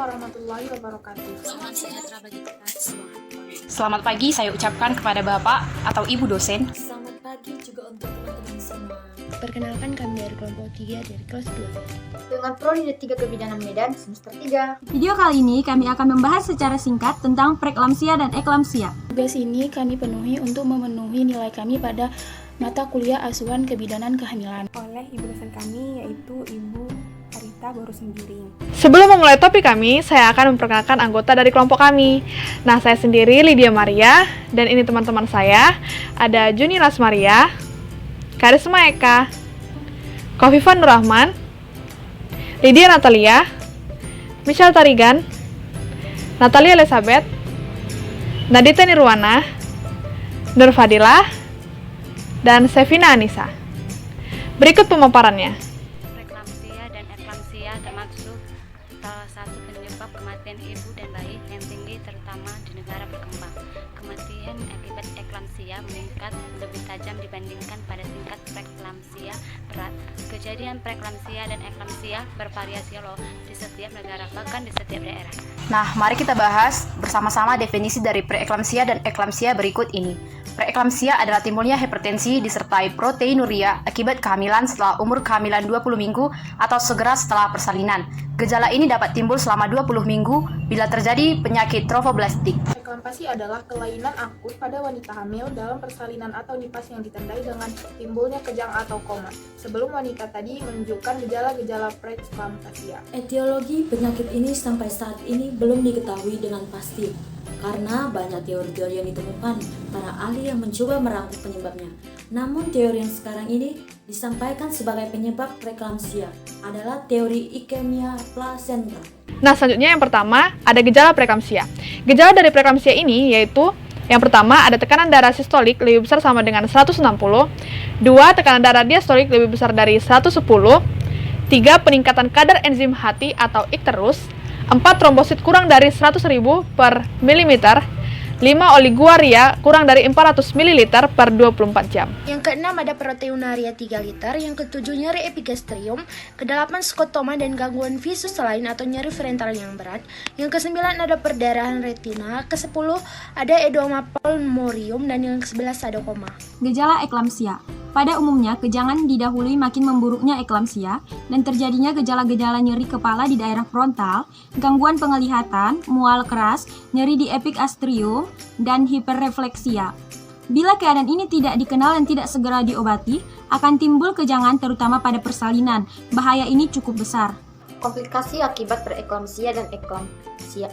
warahmatullahi wabarakatuh. Selamat sejahtera bagi kita semua. Selamat pagi saya ucapkan kepada Bapak atau Ibu dosen. Selamat pagi juga untuk teman-teman semua. Perkenalkan kami dari kelompok 3 dari kelas 2. Dengan Prodi D3 Kebidanan Medan semester 3. Video kali ini kami akan membahas secara singkat tentang preeklamsia dan eklamsia. Tugas ini kami penuhi untuk memenuhi nilai kami pada mata kuliah asuhan kebidanan kehamilan Oleh ibu dosen kami yaitu Ibu Arita Boru Sembiring. Sebelum memulai topik kami, saya akan memperkenalkan anggota dari kelompok kami. Nah, saya sendiri Lydia Maria, dan ini teman-teman saya. Ada Juni Lasmaria, Karisma Eka, Kofifan Nurrahman, Lydia Natalia, Michelle Tarigan, Natalia Elizabeth, Nadita Nirwana, Nur Fadilah, dan Sevina Anissa. Berikut pemaparannya. Preeklamsia dan eklamsia termasuk salah satu penyebab kematian ibu dan bayi yang tinggi terutama di negara berkembang. Kematian akibat eklamsia meningkat lebih tajam dibandingkan pada tingkat preeklamsia berat. Kejadian preeklamsia dan eklamsia bervariasi loh di setiap negara, bahkan di setiap daerah. Nah, mari kita bahas bersama-sama definisi dari preeklamsia dan eklamsia berikut ini. Preeklamsia adalah timbulnya hipertensi disertai proteinuria akibat kehamilan setelah umur kehamilan 20 minggu atau segera setelah persalinan. Gejala ini dapat timbul selama 20 minggu bila terjadi penyakit trofoblastik. Preeklamsi adalah kelainan akut pada wanita hamil dalam persalinan atau nipas yang ditandai dengan timbulnya kejang atau koma sebelum wanita tadi menunjukkan gejala-gejala preeklamsia. Etiologi penyakit ini sampai saat ini belum diketahui dengan pasti karena banyak teori-teori yang ditemukan para ahli yang mencoba merangkum penyebabnya. Namun teori yang sekarang ini disampaikan sebagai penyebab preeklamsia adalah teori ischemia placenta. Nah, selanjutnya yang pertama ada gejala preeklamsia. Gejala dari preeklamsia ini yaitu yang pertama ada tekanan darah sistolik lebih besar sama dengan 160, 2 tekanan darah diastolik lebih besar dari 110, 3 peningkatan kadar enzim hati atau ikterus, 4 trombosit kurang dari 100.000 per milimeter, 5 oliguaria kurang dari 400 ml per 24 jam. Yang keenam ada proteinuria 3 liter, yang ketujuh nyeri epigastrium, kedelapan skotoma dan gangguan visus lain atau nyeri frontal yang berat, yang kesembilan ada perdarahan retina, ke-10 ada edema pulmonium, dan yang ke-11 ada koma. Gejala eklamsia. Pada umumnya, kejangan didahului makin memburuknya eklamsia dan terjadinya gejala-gejala nyeri kepala di daerah frontal, gangguan penglihatan, mual keras, nyeri di epigastrium, dan hiperrefleksia. Bila keadaan ini tidak dikenal dan tidak segera diobati, akan timbul kejangan terutama pada persalinan. Bahaya ini cukup besar. Komplikasi akibat preeklamsia dan eklamsia.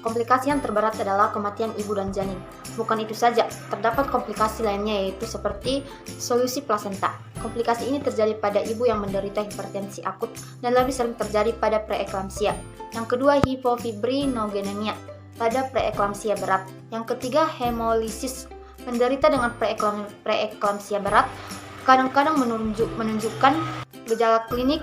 Komplikasi yang terberat adalah kematian ibu dan janin. Bukan itu saja, terdapat komplikasi lainnya yaitu seperti solusi plasenta. Komplikasi ini terjadi pada ibu yang menderita hipertensi akut dan lebih sering terjadi pada preeklamsia. Yang kedua, hipofibrinogenemia pada preeklamsia berat. Yang ketiga, hemolisis. Penderita dengan preeklamsia berat kadang-kadang menunjukkan gejala klinik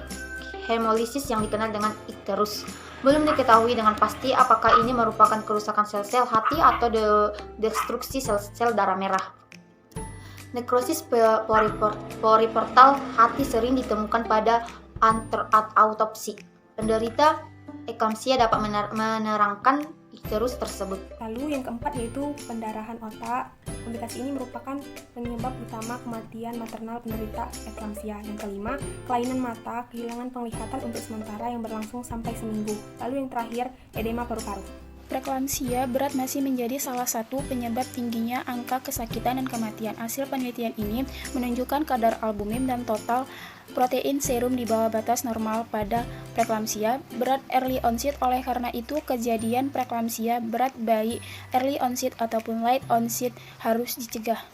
hemolisis yang dikenal dengan ikterus. Belum diketahui dengan pasti apakah ini merupakan kerusakan sel-sel hati atau destruksi sel-sel darah merah. Nekrosis periportal hati sering ditemukan pada autopsi. Penderita eklamsia dapat menerangkan ikterus tersebut. Lalu yang keempat yaitu pendarahan otak. Komplikasi ini merupakan penyebab utama kematian maternal penderita eklamsia. Yang kelima, kelainan mata, kehilangan penglihatan untuk sementara yang berlangsung sampai seminggu. Lalu yang terakhir, edema paru-paru. Preeklamsia berat masih menjadi salah satu penyebab tingginya angka kesakitan dan kematian. Hasil penelitian ini menunjukkan kadar albumin dan total protein serum di bawah batas normal pada preeklamsia berat early onset. Oleh karena itu, kejadian preeklamsia berat bayi early onset ataupun late onset harus dicegah.